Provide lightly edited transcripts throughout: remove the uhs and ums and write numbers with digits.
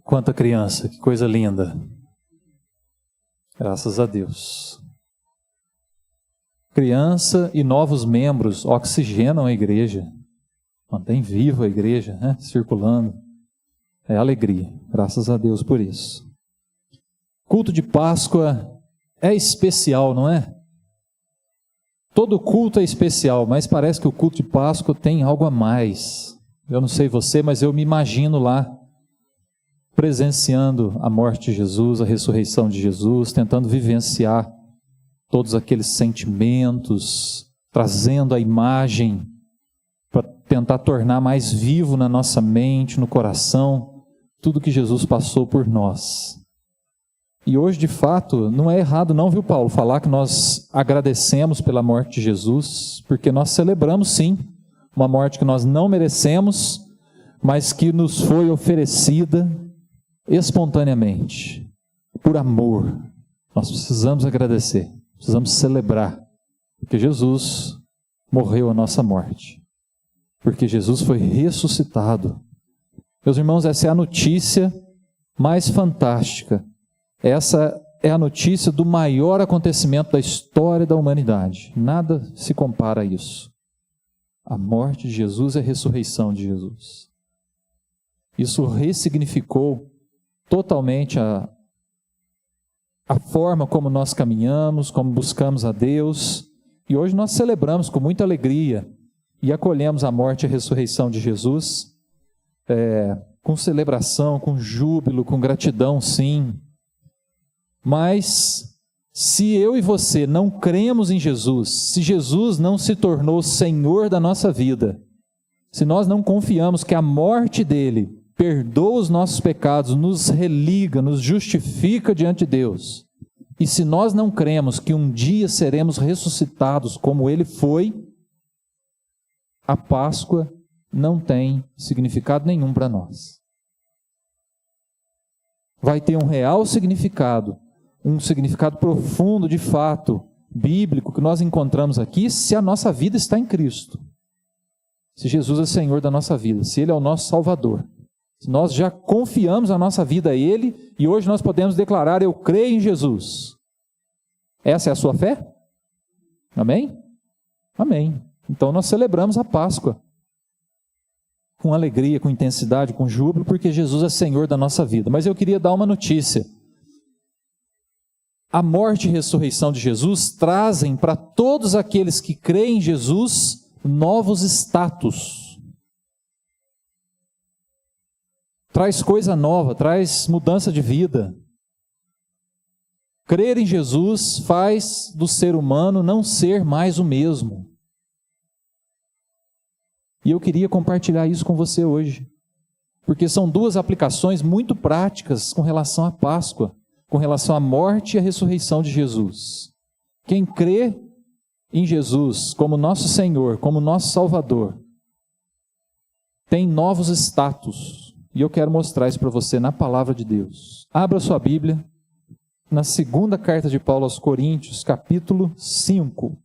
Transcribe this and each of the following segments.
Quanta criança, que coisa linda. Graças a Deus. Criança e novos membros oxigenam a igreja. Mantém viva a igreja, né? Circulando. É alegria. Graças a Deus por isso. Culto de Páscoa é especial, não é? Todo culto é especial, mas parece que o culto de Páscoa tem algo a mais. Eu não sei você, mas eu me imagino lá, presenciando a morte de Jesus, a ressurreição de Jesus, tentando vivenciar todos aqueles sentimentos, trazendo a imagem para tentar tornar mais vivo na nossa mente, no coração, tudo que Jesus passou por nós. E hoje, de fato, não é errado não, viu, Paulo, falar que nós agradecemos pela morte de Jesus, porque nós celebramos, sim, uma morte que nós não merecemos, mas que nos foi oferecida espontaneamente, por amor. Nós precisamos agradecer, precisamos celebrar, porque Jesus morreu a nossa morte, porque Jesus foi ressuscitado. Meus irmãos, essa é a notícia mais fantástica. Essa é a notícia do maior acontecimento da história da humanidade. Nada se compara a isso. A morte de Jesus e a ressurreição de Jesus. Isso ressignificou totalmente a forma como nós caminhamos, como buscamos a Deus. E hoje nós celebramos com muita alegria e acolhemos a morte e a ressurreição de Jesus com celebração, com júbilo, com gratidão, sim. Mas se eu e você não cremos em Jesus, se Jesus não se tornou Senhor da nossa vida, se nós não confiamos que a morte dele perdoa os nossos pecados, nos religa, nos justifica diante de Deus, e se nós não cremos que um dia seremos ressuscitados como ele foi, a Páscoa não tem significado nenhum para nós. Vai ter um real significado, um significado profundo, de fato, bíblico, que nós encontramos aqui, se a nossa vida está em Cristo. Se Jesus é Senhor da nossa vida, se Ele é o nosso Salvador. Se nós já confiamos a nossa vida a Ele, e hoje nós podemos declarar, eu creio em Jesus. Essa é a sua fé? Amém? Amém. Então nós celebramos a Páscoa com alegria, com intensidade, com júbilo, porque Jesus é Senhor da nossa vida. Mas eu queria dar uma notícia. A morte e ressurreição de Jesus trazem para todos aqueles que creem em Jesus novos status. Traz coisa nova, traz mudança de vida. Crer em Jesus faz do ser humano não ser mais o mesmo. E eu queria compartilhar isso com você hoje, porque são duas aplicações muito práticas com relação à Páscoa, com relação à morte e à ressurreição de Jesus. Quem crê em Jesus como nosso Senhor, como nosso Salvador, tem novos status. E eu quero mostrar isso para você na Palavra de Deus. Abra sua Bíblia na segunda carta de Paulo aos Coríntios, capítulo 5.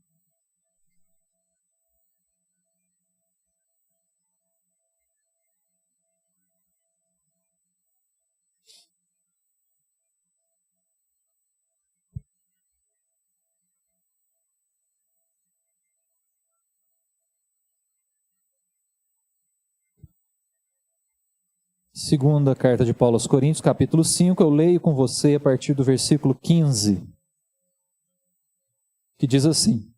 Segunda carta de Paulo aos Coríntios, capítulo 5, eu leio com você a partir do versículo 15, que diz assim,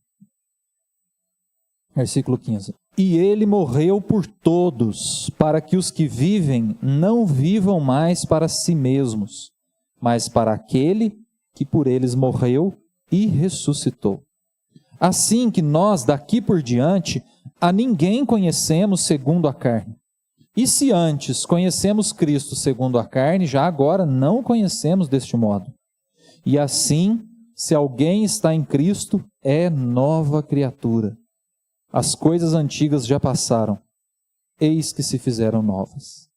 versículo 15, e ele morreu por todos, para que os que vivem não vivam mais para si mesmos, mas para aquele que por eles morreu e ressuscitou. Assim que nós daqui por diante a ninguém conhecemos segundo a carne. E se antes conhecemos Cristo segundo a carne, já agora não o conhecemos deste modo. E assim, se alguém está em Cristo, é nova criatura. As coisas antigas já passaram, eis que se fizeram novas.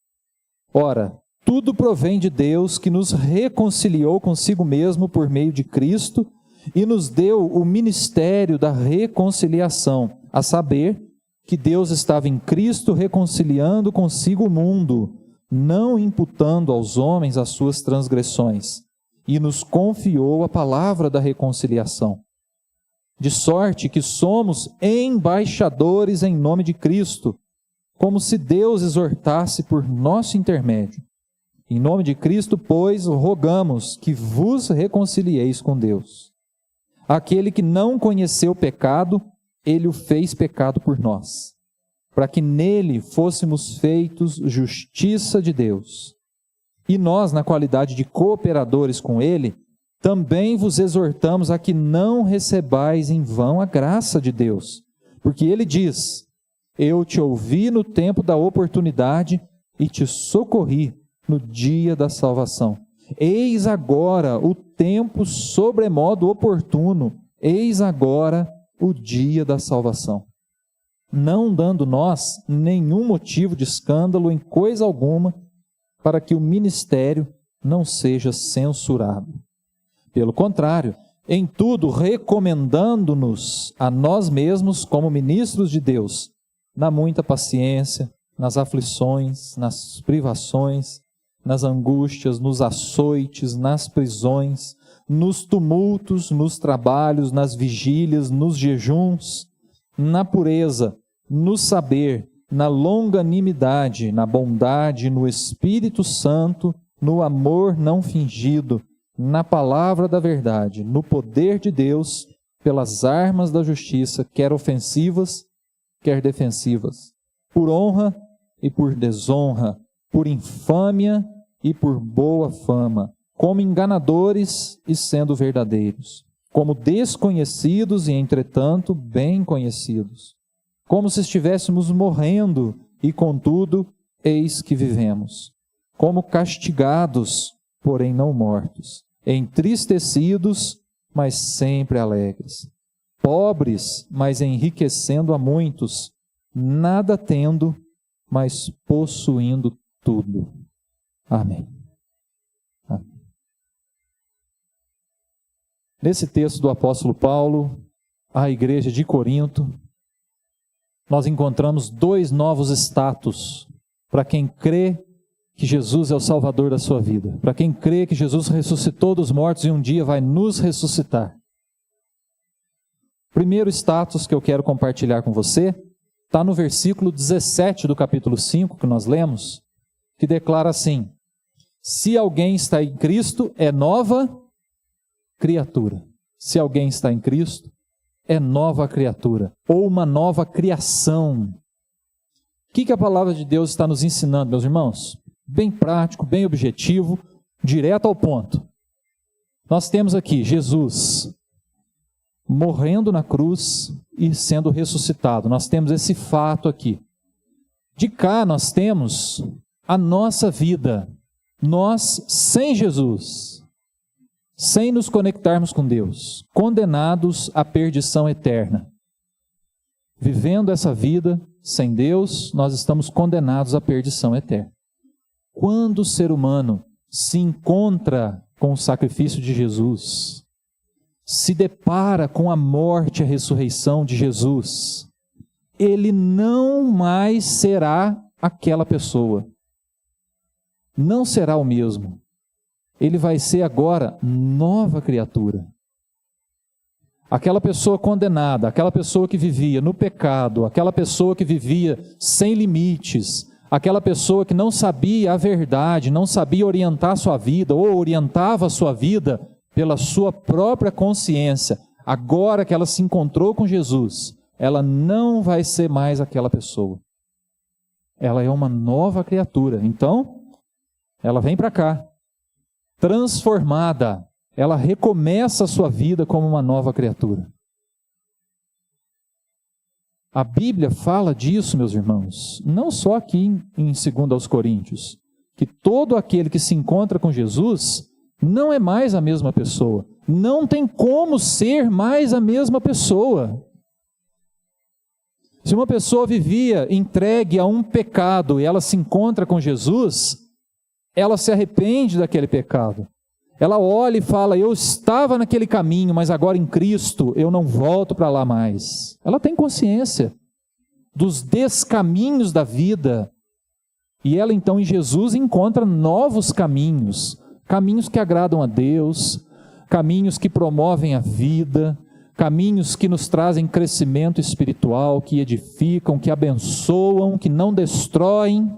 Ora, tudo provém de Deus, que nos reconciliou consigo mesmo por meio de Cristo e nos deu o ministério da reconciliação, a saber, que Deus estava em Cristo reconciliando consigo o mundo, não imputando aos homens as suas transgressões, e nos confiou a palavra da reconciliação. De sorte que somos embaixadores em nome de Cristo, como se Deus exortasse por nosso intermédio. Em nome de Cristo, pois, rogamos que vos reconcilieis com Deus. Aquele que não conheceu pecado, ele o fez pecado por nós, para que nele fôssemos feitos justiça de Deus. E nós, na qualidade de cooperadores com ele, também vos exortamos a que não recebais em vão a graça de Deus. Porque ele diz: eu te ouvi no tempo da oportunidade e te socorri no dia da salvação. Eis agora o tempo sobremodo oportuno, eis agora o dia da salvação. Não dando nós nenhum motivo de escândalo em coisa alguma, para que o ministério não seja censurado. Pelo contrário, em tudo recomendando-nos a nós mesmos como ministros de Deus, na muita paciência, nas aflições, nas privações, nas angústias, nos açoites, nas prisões, nos tumultos, nos trabalhos, nas vigílias, nos jejuns, na pureza, no saber, na longanimidade, na bondade, no Espírito Santo, no amor não fingido, na palavra da verdade, no poder de Deus, pelas armas da justiça, quer ofensivas, quer defensivas, por honra e por desonra, por infâmia e por boa fama, como enganadores e sendo verdadeiros, como desconhecidos e, entretanto, bem conhecidos, como se estivéssemos morrendo e, contudo, eis que vivemos, como castigados, porém não mortos, entristecidos, mas sempre alegres, pobres, mas enriquecendo a muitos, nada tendo, mas possuindo tudo. Amém. Amém. Nesse texto do apóstolo Paulo, à igreja de Corinto, nós encontramos dois novos status para quem crê que Jesus é o Salvador da sua vida, para quem crê que Jesus ressuscitou dos mortos e um dia vai nos ressuscitar. O primeiro status que eu quero compartilhar com você está no versículo 17 do capítulo 5 que nós lemos, que declara assim: se alguém está em Cristo, é nova criatura. Se alguém está em Cristo, é nova criatura, ou uma nova criação. O que a palavra de Deus está nos ensinando, meus irmãos? Bem prático, bem objetivo, direto ao ponto. Nós temos aqui Jesus morrendo na cruz e sendo ressuscitado. Nós temos esse fato aqui. De cá nós temos a nossa vida, nós sem Jesus, sem nos conectarmos com Deus, condenados à perdição eterna. Vivendo essa vida sem Deus, nós estamos condenados à perdição eterna. Quando o ser humano se encontra com o sacrifício de Jesus, se depara com a morte e a ressurreição de Jesus, ele não mais será aquela pessoa. Não será o mesmo. Ele vai ser agora nova criatura. Aquela pessoa condenada, aquela pessoa que vivia no pecado, aquela pessoa que vivia sem limites, aquela pessoa que não sabia a verdade, não sabia orientar a sua vida, ou orientava a sua vida pela sua própria consciência, agora que ela se encontrou com Jesus, ela não vai ser mais aquela pessoa. Ela é uma nova criatura. Então, ela vem para cá, transformada, ela recomeça a sua vida como uma nova criatura. A Bíblia fala disso, meus irmãos, não só aqui em 2 aos Coríntios, que todo aquele que se encontra com Jesus não é mais a mesma pessoa, não tem como ser mais a mesma pessoa. Se uma pessoa vivia entregue a um pecado e ela se encontra com Jesus, ela se arrepende daquele pecado. Ela olha e fala: eu estava naquele caminho, mas agora em Cristo eu não volto para lá mais. Ela tem consciência dos descaminhos da vida. E ela então em Jesus encontra novos caminhos, caminhos que agradam a Deus, caminhos que promovem a vida, caminhos que nos trazem crescimento espiritual, que edificam, que abençoam, que não destroem.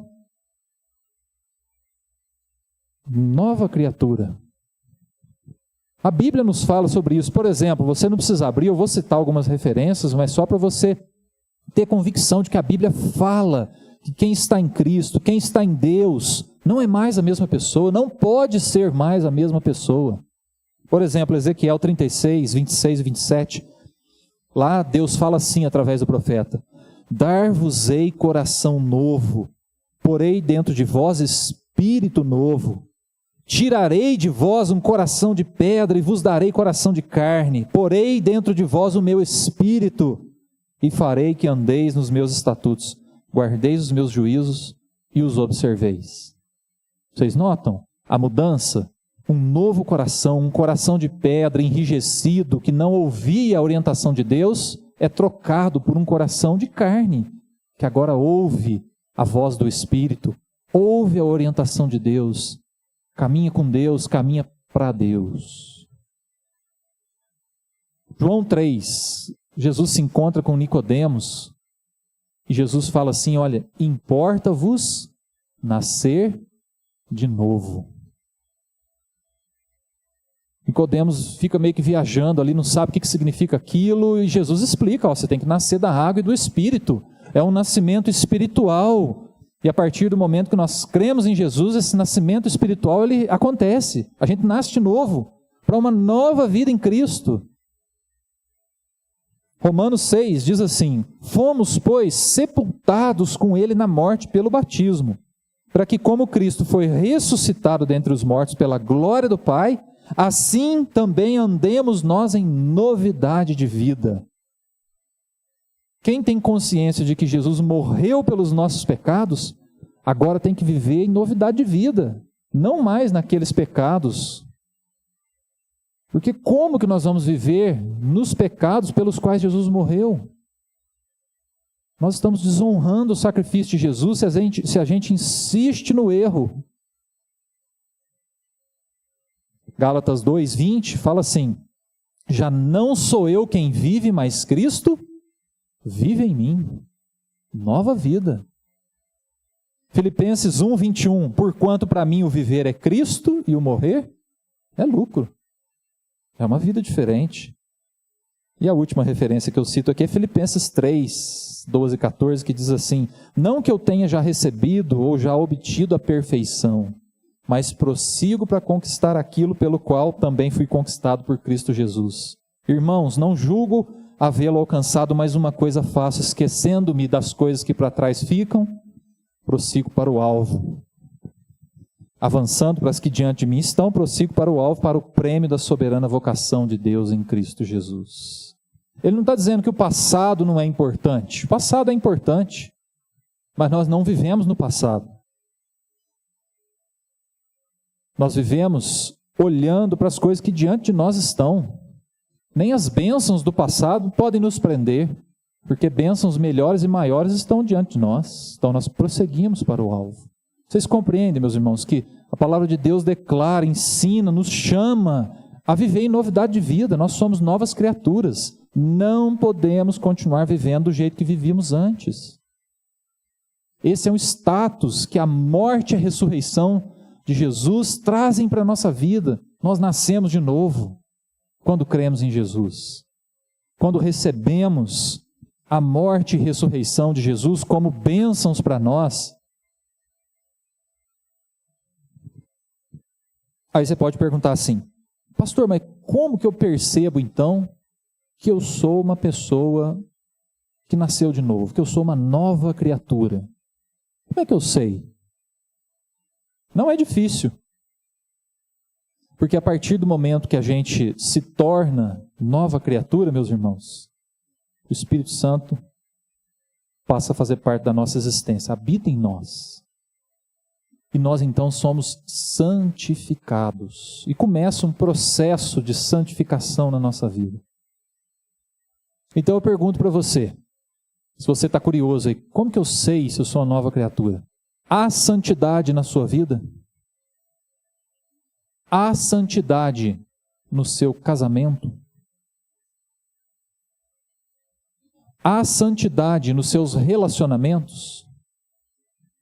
Nova criatura. A Bíblia nos fala sobre isso. Por exemplo, você não precisa abrir, eu vou citar algumas referências, mas só para você ter convicção de que a Bíblia fala que quem está em Cristo, quem está em Deus, não é mais a mesma pessoa, não pode ser mais a mesma pessoa. Por exemplo, Ezequiel 36, 26 e 27. Lá Deus fala assim através do profeta: dar-vos-ei coração novo, porei dentro de vós espírito novo. Tirarei de vós um coração de pedra e vos darei coração de carne. Porei dentro de vós o meu espírito e farei que andeis nos meus estatutos, guardeis os meus juízos e os observeis. Vocês notam a mudança? Um novo coração, um coração de pedra enrijecido, que não ouvia a orientação de Deus, é trocado por um coração de carne, que agora ouve a voz do Espírito, ouve a orientação de Deus, caminha com Deus, caminha para Deus. João 3, Jesus se encontra com Nicodemos, e Jesus fala assim: olha, importa-vos nascer de novo. Nicodemos fica meio que viajando ali, não sabe o que significa aquilo, e Jesus explica: ó, você tem que nascer da água e do Espírito, é um nascimento espiritual, e a partir do momento que nós cremos em Jesus, esse nascimento espiritual ele acontece, a gente nasce de novo, para uma nova vida em Cristo. Romanos 6 diz assim: fomos, pois, sepultados com Ele na morte pelo batismo, para que como Cristo foi ressuscitado dentre os mortos pela glória do Pai, assim também andemos nós em novidade de vida. Quem tem consciência de que Jesus morreu pelos nossos pecados, agora tem que viver em novidade de vida, não mais naqueles pecados. Porque como que nós vamos viver nos pecados pelos quais Jesus morreu? Nós estamos desonrando o sacrifício de Jesus se a gente insiste no erro. Gálatas 2:20 fala assim: já não sou eu quem vive, mas Cristo vive em mim. Nova vida. Filipenses 1:21, porquanto para mim o viver é Cristo e o morrer é lucro. É uma vida diferente. E a última referência que eu cito aqui é Filipenses 3, 12 e 14, que diz assim: não que eu tenha já recebido ou já obtido a perfeição, mas prossigo para conquistar aquilo pelo qual também fui conquistado por Cristo Jesus. Irmãos, não julgo havê-lo alcançado, mas uma coisa faço, esquecendo-me das coisas que para trás ficam, prossigo para o alvo. Avançando para as que diante de mim estão, prossigo para o alvo, para o prêmio da soberana vocação de Deus em Cristo Jesus. Ele não está dizendo que o passado não é importante. O passado é importante, mas nós não vivemos no passado. Nós vivemos olhando para as coisas que diante de nós estão. Nem as bênçãos do passado podem nos prender, porque bênçãos melhores e maiores estão diante de nós. Então nós prosseguimos para o alvo. Vocês compreendem, meus irmãos, que a palavra de Deus declara, ensina, nos chama a viver em novidade de vida. Nós somos novas criaturas. Não podemos continuar vivendo do jeito que vivíamos antes. Esse é um status que a morte e a ressurreição de Jesus trazem para a nossa vida. Nós nascemos de novo quando cremos em Jesus. Quando recebemos a morte e ressurreição de Jesus como bênçãos para nós. Aí você pode perguntar assim: pastor, mas como que eu percebo então que eu sou uma pessoa que nasceu de novo, que eu sou uma nova criatura? Como é que eu sei? Não é difícil. Porque a partir do momento que a gente se torna nova criatura, meus irmãos, o Espírito Santo passa a fazer parte da nossa existência, habita em nós. E nós então somos santificados. E começa um processo de santificação na nossa vida. Então eu pergunto para você, se você está curioso aí, como que eu sei se eu sou uma nova criatura? Há santidade na sua vida? Há santidade no seu casamento? Há santidade nos seus relacionamentos?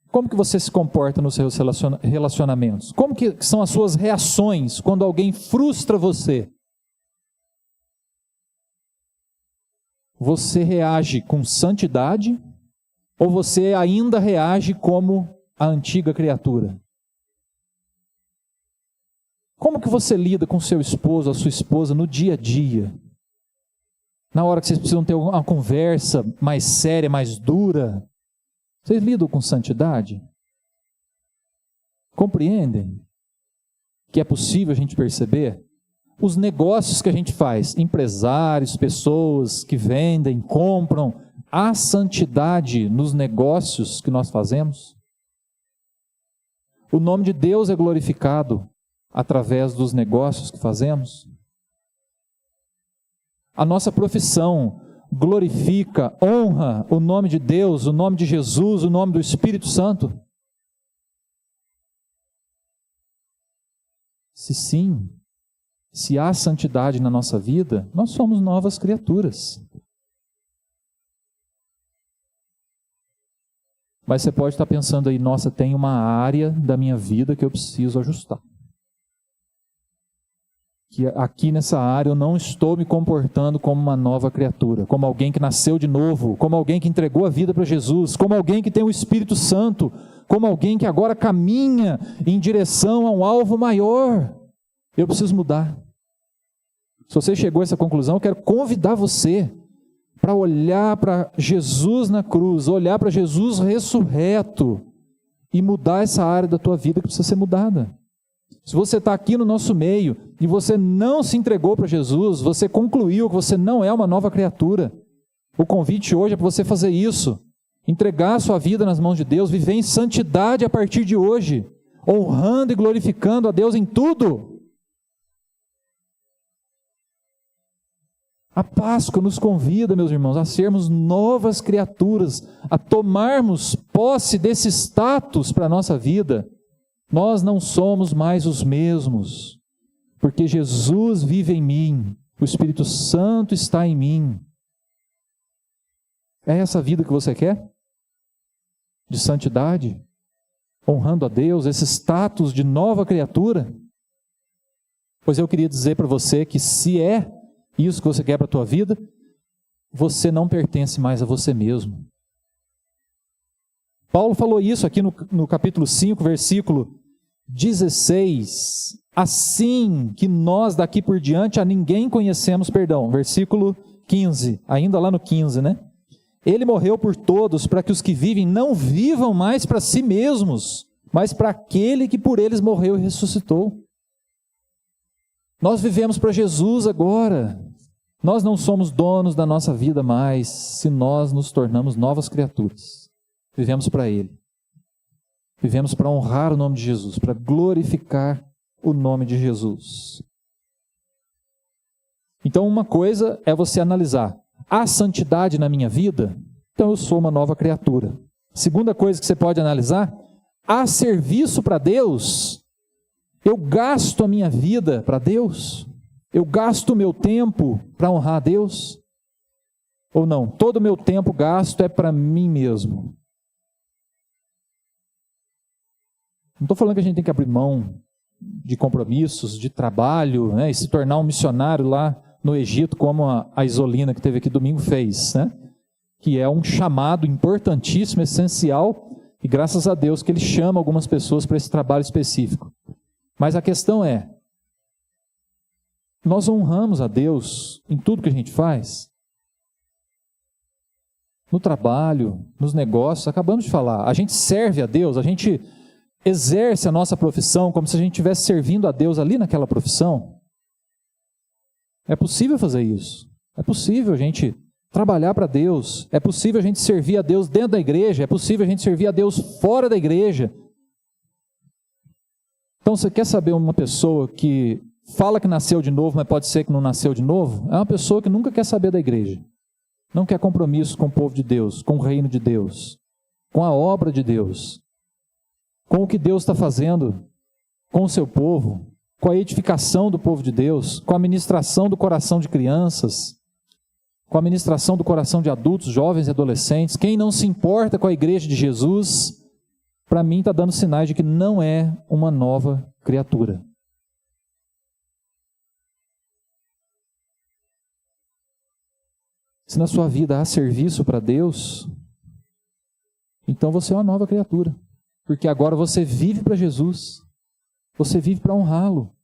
Como que você se comporta nos seus relacionamentos? Como que são as suas reações quando alguém frustra você? Você reage com santidade ou você ainda reage como a antiga criatura? Como que você lida com seu esposo, a sua esposa no dia a dia? Na hora que vocês precisam ter uma conversa mais séria, mais dura, vocês lidam com santidade? Compreendem que é possível a gente perceber? Os negócios que a gente faz, empresários, pessoas que vendem, compram, há santidade nos negócios que nós fazemos? O nome de Deus é glorificado através dos negócios que fazemos? A nossa profissão glorifica, honra o nome de Deus, o nome de Jesus, o nome do Espírito Santo? Se sim, se há santidade na nossa vida, nós somos novas criaturas. Mas você pode estar pensando aí, nossa, tem uma área da minha vida que eu preciso ajustar. Que aqui nessa área eu não estou me comportando como uma nova criatura, como alguém que nasceu de novo, como alguém que entregou a vida para Jesus, como alguém que tem o Espírito Santo, como alguém que agora caminha em direção a um alvo maior. Eu preciso mudar. Se você chegou a essa conclusão, eu quero convidar você para olhar para Jesus na cruz, olhar para Jesus ressurreto e mudar essa área da tua vida que precisa ser mudada. Se você está aqui no nosso meio e você não se entregou para Jesus, você concluiu que você não é uma nova criatura. O convite hoje é para você fazer isso. Entregar a sua vida nas mãos de Deus, viver em santidade a partir de hoje, honrando e glorificando a Deus em tudo. A Páscoa nos convida, meus irmãos, a sermos novas criaturas, a tomarmos posse desse status para a nossa vida. Nós não somos mais os mesmos, porque Jesus vive em mim, o Espírito Santo está em mim. É essa vida que você quer? De santidade? Honrando a Deus, esse status de nova criatura? Pois eu queria dizer para você que se é isso que você quer para a tua vida, você não pertence mais a você mesmo. Paulo falou isso aqui no capítulo 5, versículo 16. Assim que nós daqui por diante a ninguém conhecemos, versículo 15, ainda lá no 15, né? Ele morreu por todos, para que os que vivem não vivam mais para si mesmos, mas para aquele que por eles morreu e ressuscitou. Nós vivemos para Jesus agora. Nós não somos donos da nossa vida mais, se nós nos tornamos novas criaturas. Vivemos para Ele. Vivemos para honrar o nome de Jesus, para glorificar o nome de Jesus. Então, uma coisa é você analisar: há santidade na minha vida? Então eu sou uma nova criatura. Segunda coisa que você pode analisar: há serviço para Deus? Eu gasto a minha vida para Deus? Eu gasto o meu tempo para honrar a Deus? Ou não? Todo o meu tempo gasto é para mim mesmo. Não estou falando que a gente tem que abrir mão de compromissos, de trabalho, né, e se tornar um missionário lá no Egito, como a Isolina que teve aqui domingo fez, né? Que é um chamado importantíssimo, essencial, e graças a Deus que Ele chama algumas pessoas para esse trabalho específico. Mas a questão é, nós honramos a Deus em tudo que a gente faz? No trabalho, nos negócios, acabamos de falar, a gente serve a Deus, a gente exerce a nossa profissão como se a gente estivesse servindo a Deus ali naquela profissão? É possível fazer isso. É possível a gente trabalhar para Deus. É possível a gente servir a Deus dentro da igreja. É possível a gente servir a Deus fora da igreja. Então, você quer saber uma pessoa que fala que nasceu de novo, mas pode ser que não nasceu de novo? É uma pessoa que nunca quer saber da igreja. Não quer compromisso com o povo de Deus, com o reino de Deus, com a obra de Deus. com o que Deus está fazendo com o seu povo, com a edificação do povo de Deus, com a ministração do coração de crianças, com a ministração do coração de adultos, jovens e adolescentes. Quem não se importa com a igreja de Jesus, para mim está dando sinais de que não é uma nova criatura. Se na sua vida há serviço para Deus, então você é uma nova criatura. Porque agora você vive para Jesus. Você vive para honrá-lo.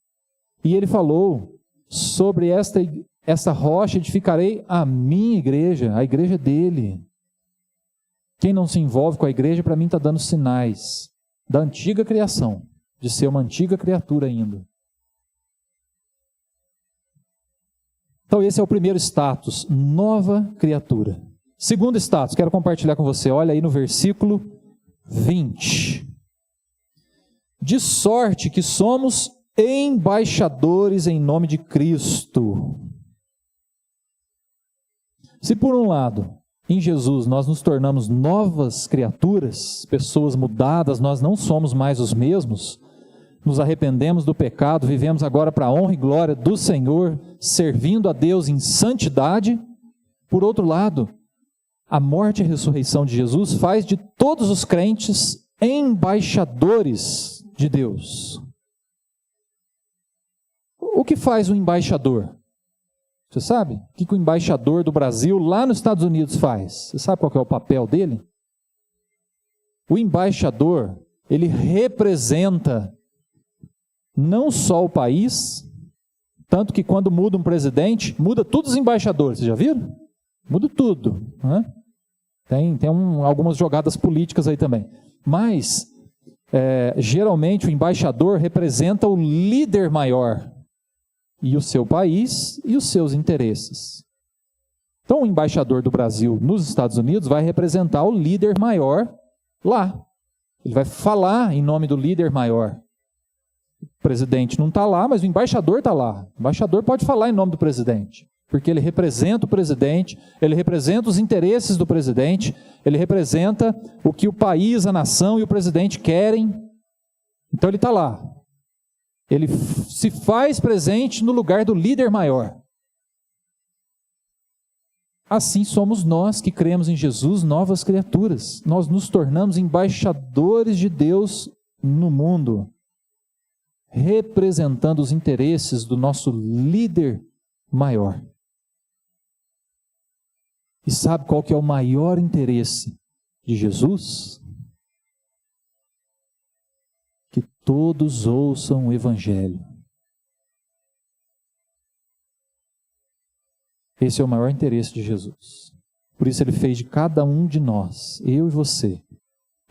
E ele falou, sobre esta rocha edificarei a minha igreja, a igreja dele. Quem não se envolve com a igreja, para mim está dando sinais da antiga criação, de ser uma antiga criatura ainda. Então esse é o primeiro status, nova criatura. Segundo status, quero compartilhar com você, olha aí no versículo 20. De sorte que somos embaixadores em nome de Cristo. Se por um lado, em Jesus nós nos tornamos novas criaturas, pessoas mudadas, nós não somos mais os mesmos, nos arrependemos do pecado, vivemos agora para a honra e glória do Senhor, servindo a Deus em santidade. Por outro lado, a morte e a ressurreição de Jesus faz de todos os crentes embaixadores de Deus. O que faz um embaixador? Você sabe? O que o embaixador do Brasil lá nos Estados Unidos faz? Você sabe qual que é o papel dele? O embaixador, ele representa não só o país, tanto que quando muda um presidente, muda todos os embaixadores, vocês já viram? Muda tudo. Né? Tem algumas jogadas políticas aí também. Mas, geralmente, o embaixador representa o líder maior, e o seu país e os seus interesses. Então, o embaixador do Brasil nos Estados Unidos vai representar o líder maior lá. Ele vai falar em nome do líder maior. O presidente não está lá, mas o embaixador está lá. O embaixador pode falar em nome do presidente, porque ele representa o presidente, ele representa os interesses do presidente, ele representa o que o país, a nação e o presidente querem. Então ele está lá. Ele se faz presente no lugar do líder maior. Assim somos nós que cremos em Jesus, novas criaturas. Nós nos tornamos embaixadores de Deus no mundo, representando os interesses do nosso líder maior. E sabe qual que é o maior interesse de Jesus? Que todos ouçam o Evangelho. Esse é o maior interesse de Jesus. Por isso ele fez de cada um de nós, eu e você,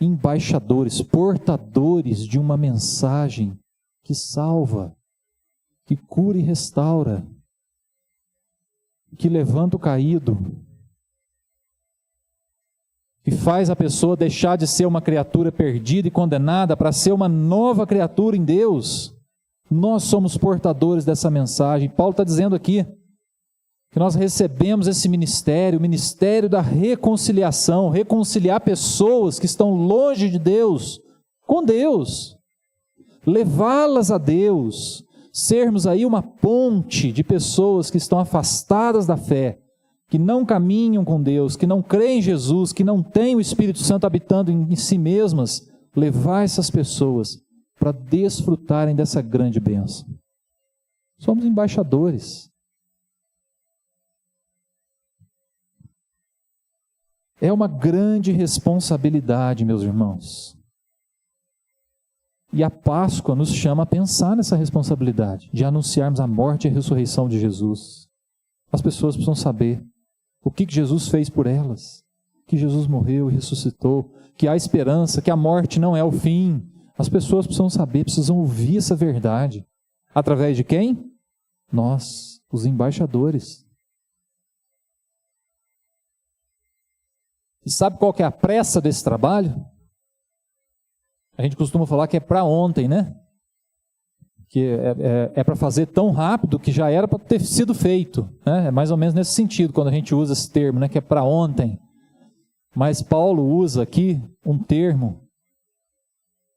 embaixadores, portadores de uma mensagem que salva, que cura e restaura, que levanta o caído, que faz a pessoa deixar de ser uma criatura perdida e condenada para ser uma nova criatura em Deus. Nós somos portadores dessa mensagem. Paulo está dizendo aqui que nós recebemos esse ministério, o ministério da reconciliação, reconciliar pessoas que estão longe de Deus, com Deus, levá-las a Deus, sermos aí uma ponte de pessoas que estão afastadas da fé, que não caminham com Deus, que não creem em Jesus, que não têm o Espírito Santo habitando em si mesmas, levar essas pessoas para desfrutarem dessa grande bênção. Somos embaixadores. É uma grande responsabilidade, meus irmãos. E a Páscoa nos chama a pensar nessa responsabilidade, de anunciarmos a morte e a ressurreição de Jesus. As pessoas precisam saber o que Jesus fez por elas, que Jesus morreu e ressuscitou, que há esperança, que a morte não é o fim. As pessoas precisam saber, precisam ouvir essa verdade. Através de quem? Nós, os embaixadores. E sabe qual que é a pressa desse trabalho? A gente costuma falar que é para ontem, né? Que é para fazer tão rápido que já era para ter sido feito, né? É mais ou menos nesse sentido, quando a gente usa esse termo, né? Que é para ontem. Mas Paulo usa aqui um termo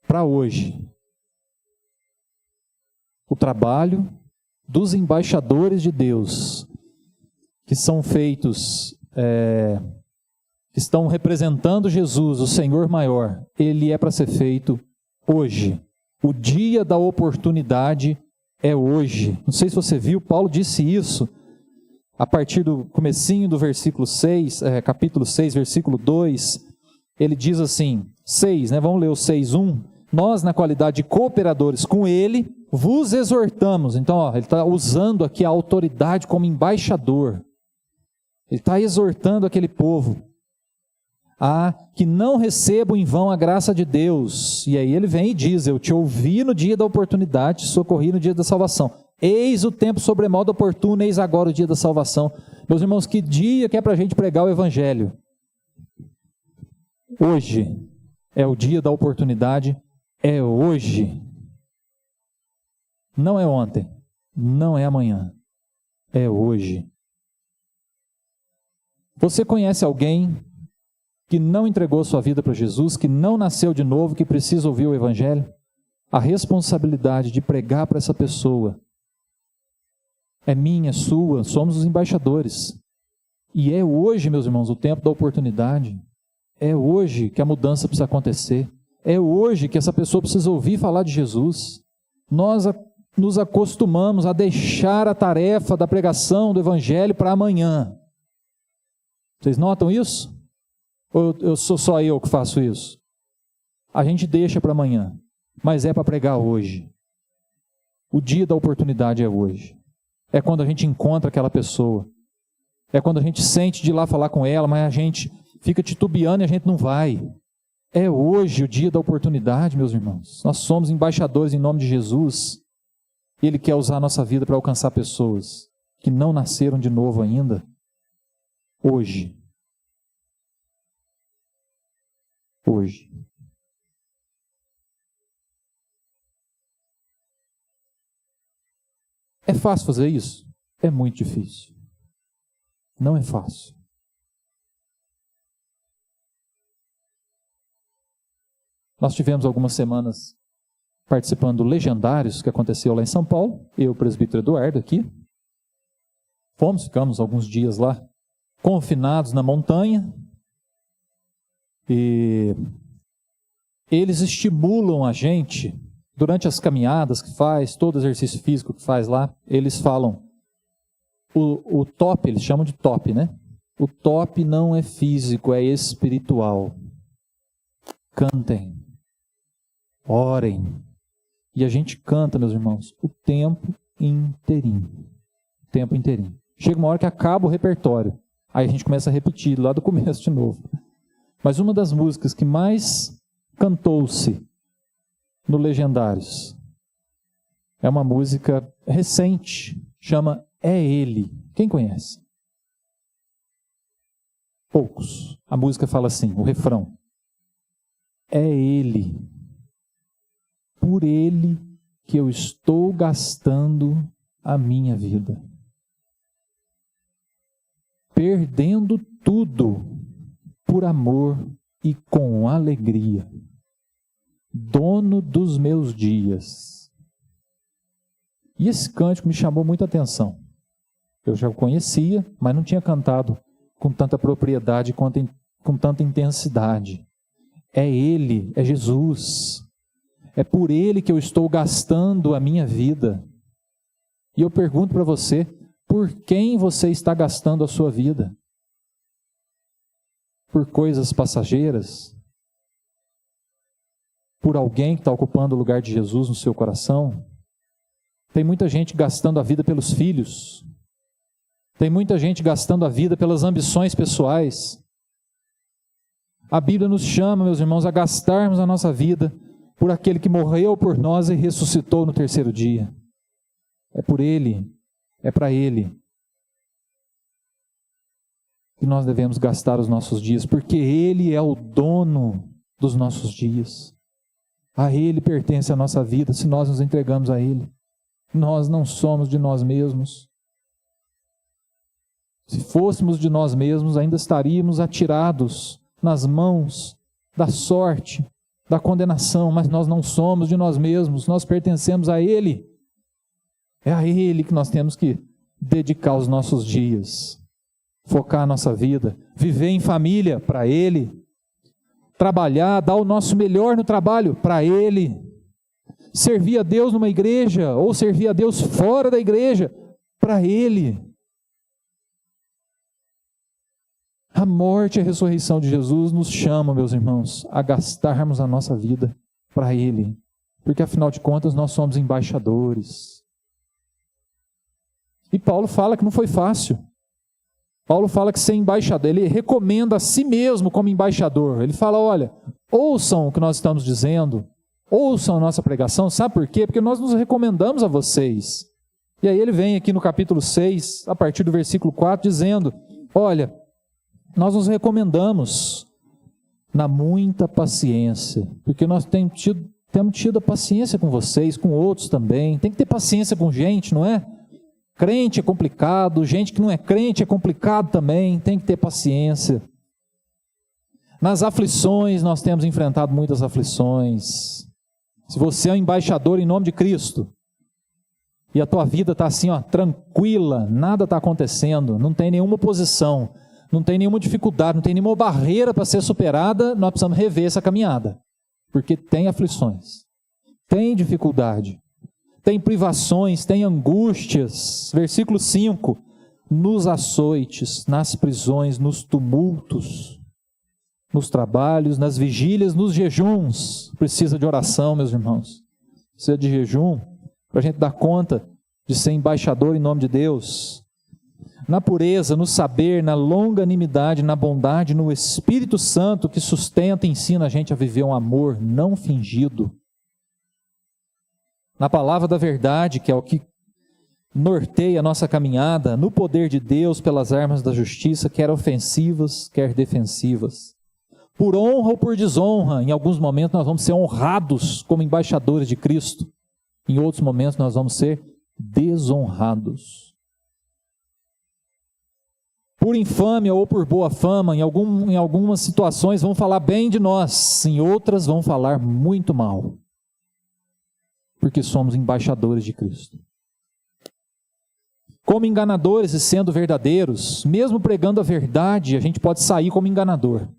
para hoje. O trabalho dos embaixadores de Deus, que são feitos, que estão representando Jesus, o Senhor maior, ele é para ser feito hoje. O dia da oportunidade é hoje. Não sei se você viu, Paulo disse isso a partir do comecinho do versículo 6, capítulo 6, versículo 2. Ele diz assim, 6, vamos ler o 6:1. Nós, na qualidade de cooperadores com ele, vos exortamos. Então, ele está usando aqui a autoridade como embaixador. Ele está exortando aquele povo a que não recebam em vão a graça de Deus. E aí ele vem e diz, eu te ouvi no dia da oportunidade, te socorri no dia da salvação. Eis o tempo sobremodo oportuno, eis agora o dia da salvação. Meus irmãos, que dia que é para a gente pregar o Evangelho? Hoje é o dia da oportunidade, é hoje. Não é ontem, não é amanhã, é hoje. Você conhece alguém que não entregou sua vida para Jesus, que não nasceu de novo, que precisa ouvir o Evangelho? A responsabilidade de pregar para essa pessoa é minha, sua, somos os embaixadores. E é hoje, meus irmãos, o tempo da oportunidade. É hoje que a mudança precisa acontecer. É hoje que essa pessoa precisa ouvir falar de Jesus. Nós nos acostumamos a deixar a tarefa da pregação do Evangelho para amanhã. Vocês notam isso? Ou sou só eu que faço isso? A gente deixa para amanhã, mas é para pregar hoje. O dia da oportunidade é hoje. É quando a gente encontra aquela pessoa. É quando a gente sente de ir lá falar com ela, mas a gente fica titubeando e a gente não vai. É hoje o dia da oportunidade, meus irmãos. Nós somos embaixadores em nome de Jesus. E Ele quer usar a nossa vida para alcançar pessoas que não nasceram de novo ainda. Hoje. Hoje. É fácil fazer isso? É muito difícil. Não é fácil. Nós tivemos algumas semanas participando do Legendários, que aconteceu lá em São Paulo. Eu, o presbítero Eduardo, aqui. Ficamos alguns dias lá, confinados na montanha. E eles estimulam a gente, durante as caminhadas que faz, todo exercício físico que faz lá, eles falam, o top, eles chamam de top, O top não é físico, é espiritual. Cantem, orem. E a gente canta, meus irmãos, o tempo inteirinho. O tempo inteirinho. Chega uma hora que acaba o repertório. Aí a gente começa a repetir lá do começo de novo. Mas uma das músicas que mais cantou-se no Legendários é uma música recente, chama É Ele. Quem conhece? Poucos. A música fala assim, o refrão. É Ele. Por Ele que eu estou gastando a minha vida. Perdendo tudo por amor e com alegria, dono dos meus dias. E esse cântico me chamou muita atenção. Eu já o conhecia, mas não tinha cantado com tanta propriedade, com tanta intensidade. É Ele, é Jesus. É por Ele que eu estou gastando a minha vida. E eu pergunto para você, por quem você está gastando a sua vida? Por coisas passageiras? Por alguém que está ocupando o lugar de Jesus no seu coração? Tem muita gente gastando a vida pelos filhos. Tem muita gente gastando a vida pelas ambições pessoais. A Bíblia nos chama, meus irmãos, a gastarmos a nossa vida por aquele que morreu por nós e ressuscitou no terceiro dia. É por Ele, é para Ele que nós devemos gastar os nossos dias, porque Ele é o dono dos nossos dias. A Ele pertence a nossa vida, se nós nos entregamos a Ele. Nós não somos de nós mesmos. Se fôssemos de nós mesmos, ainda estaríamos atirados nas mãos da sorte, da condenação, mas nós não somos de nós mesmos, nós pertencemos a Ele. É a Ele que nós temos que dedicar os nossos dias, focar a nossa vida, viver em família para Ele, trabalhar, dar o nosso melhor no trabalho para Ele, servir a Deus numa igreja ou servir a Deus fora da igreja para Ele. A morte e a ressurreição de Jesus nos chamam, meus irmãos, a gastarmos a nossa vida para Ele, porque afinal de contas nós somos embaixadores. E Paulo fala que não foi fácil. Paulo fala que ser embaixador, ele recomenda a si mesmo como embaixador. Ele fala, olha, ouçam o que nós estamos dizendo, ouçam a nossa pregação. Sabe por quê? Porque nós nos recomendamos a vocês. E aí ele vem aqui no capítulo 6, a partir do versículo 4, dizendo, olha, nós nos recomendamos na muita paciência, porque nós temos tido a paciência com vocês, com outros também. Tem que ter paciência com gente, não é? Crente é complicado, gente que não é crente é complicado também, tem que ter paciência. Nas aflições, nós temos enfrentado muitas aflições. Se você é um embaixador em nome de Cristo, e a tua vida está assim, ó, tranquila, nada está acontecendo, não tem nenhuma oposição, não tem nenhuma dificuldade, não tem nenhuma barreira para ser superada, nós precisamos rever essa caminhada, porque tem aflições, tem dificuldade, tem privações, tem angústias. Versículo 5, nos açoites, nas prisões, nos tumultos, nos trabalhos, nas vigílias, nos jejuns. Precisa de oração, meus irmãos, precisa de jejum, para a gente dar conta de ser embaixador em nome de Deus. Na pureza, no saber, na longanimidade, na bondade, no Espírito Santo que sustenta e ensina a gente a viver um amor não fingido. Na palavra da verdade, que é o que norteia a nossa caminhada, no poder de Deus pelas armas da justiça, quer ofensivas, quer defensivas. Por honra ou por desonra, em alguns momentos nós vamos ser honrados como embaixadores de Cristo. Em outros momentos nós vamos ser desonrados. Por infâmia ou por boa fama, em algumas situações vão falar bem de nós, em outras vão falar muito mal. Porque somos embaixadores de Cristo. Como enganadores e sendo verdadeiros, mesmo pregando a verdade, a gente pode sair como enganador.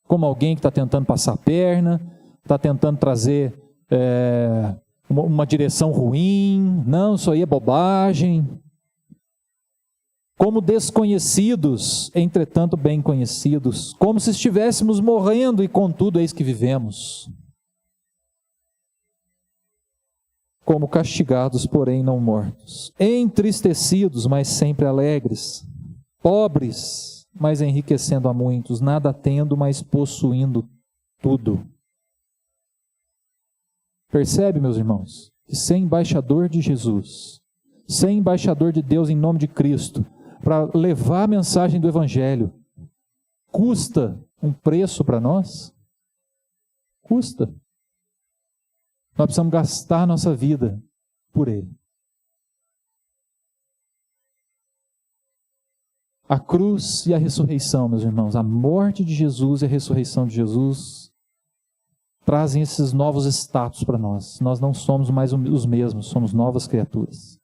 Como alguém que está tentando passar a perna, está tentando trazer uma direção ruim, não, isso aí é bobagem. Como desconhecidos, entretanto bem conhecidos, como se estivéssemos morrendo e contudo eis que vivemos. Como castigados, porém não mortos, entristecidos, mas sempre alegres, pobres, mas enriquecendo a muitos, nada tendo, mas possuindo tudo. Percebe, meus irmãos, que ser embaixador de Jesus, ser embaixador de Deus em nome de Cristo, para levar a mensagem do Evangelho, custa um preço para nós? Custa. Nós precisamos gastar a nossa vida por Ele. A cruz e a ressurreição, meus irmãos, a morte de Jesus e a ressurreição de Jesus trazem esses novos status para nós. Nós não somos mais os mesmos, somos novas criaturas.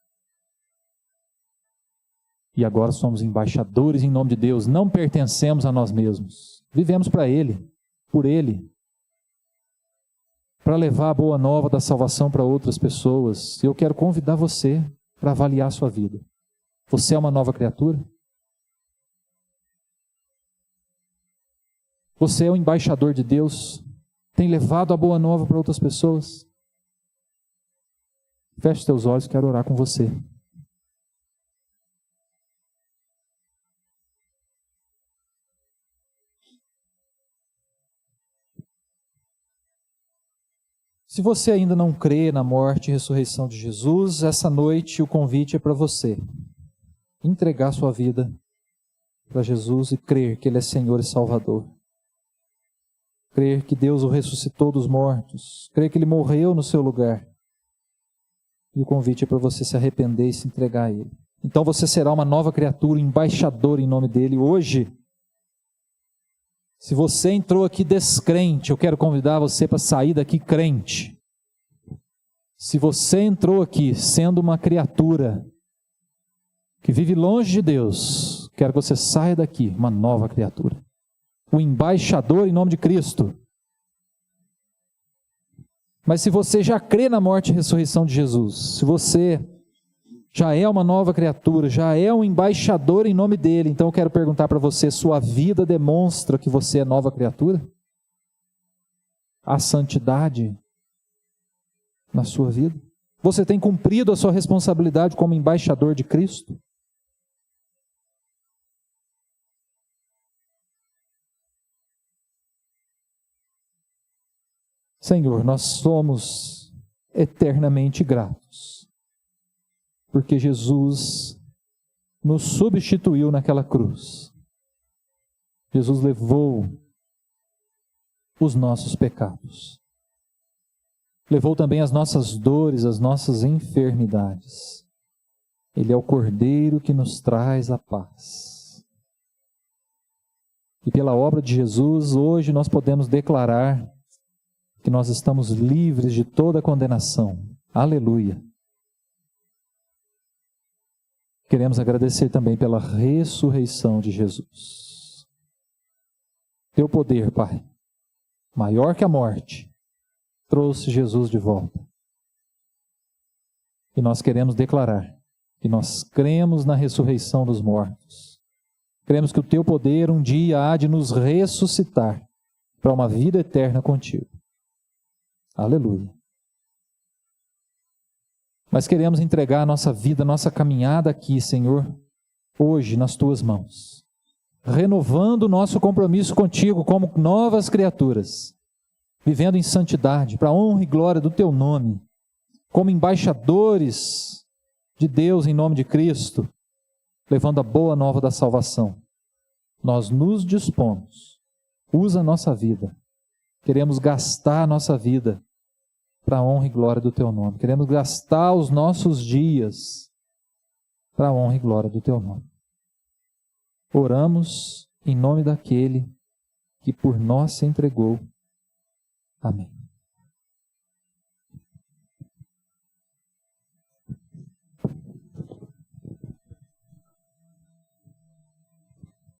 E agora somos embaixadores em nome de Deus, não pertencemos a nós mesmos. Vivemos para Ele, por Ele. Para levar a boa nova da salvação para outras pessoas. Eu quero convidar você para avaliar a sua vida. Você é uma nova criatura? Você é um embaixador de Deus? Tem levado a boa nova para outras pessoas? Feche seus olhos, quero orar com você. Se você ainda não crê na morte e ressurreição de Jesus, essa noite o convite é para você entregar sua vida para Jesus e crer que Ele é Senhor e Salvador. Crer que Deus o ressuscitou dos mortos. Crer que Ele morreu no seu lugar. E o convite é para você se arrepender e se entregar a Ele. Então você será uma nova criatura, embaixador em nome dEle hoje. Se você entrou aqui descrente, eu quero convidar você para sair daqui crente. Se você entrou aqui sendo uma criatura que vive longe de Deus, quero que você saia daqui uma nova criatura. O embaixador em nome de Cristo. Mas se você já crê na morte e ressurreição de Jesus, se você já é uma nova criatura, já é um embaixador em nome dele, então eu quero perguntar para você, sua vida demonstra que você é nova criatura? Há santidade na sua vida? Você tem cumprido a sua responsabilidade como embaixador de Cristo? Senhor, nós somos eternamente gratos, porque Jesus nos substituiu naquela cruz. Jesus levou os nossos pecados. Levou também as nossas dores, as nossas enfermidades. Ele é o Cordeiro que nos traz a paz. E pela obra de Jesus, hoje nós podemos declarar que nós estamos livres de toda condenação. Aleluia. Queremos agradecer também pela ressurreição de Jesus. Teu poder, Pai, maior que a morte, trouxe Jesus de volta. E nós queremos declarar que nós cremos na ressurreição dos mortos. Cremos que o Teu poder um dia há de nos ressuscitar para uma vida eterna contigo. Aleluia. Mas queremos entregar a nossa vida, a nossa caminhada aqui, Senhor, hoje nas Tuas mãos. Renovando o nosso compromisso contigo como novas criaturas. Vivendo em santidade, para a honra e glória do Teu nome. Como embaixadores de Deus em nome de Cristo. Levando a boa nova da salvação. Nós nos dispomos. Usa a nossa vida. Queremos gastar a nossa vida para a honra e glória do Teu nome. Queremos gastar os nossos dias para a honra e glória do Teu nome. Oramos em nome daquele que por nós se entregou. Amém.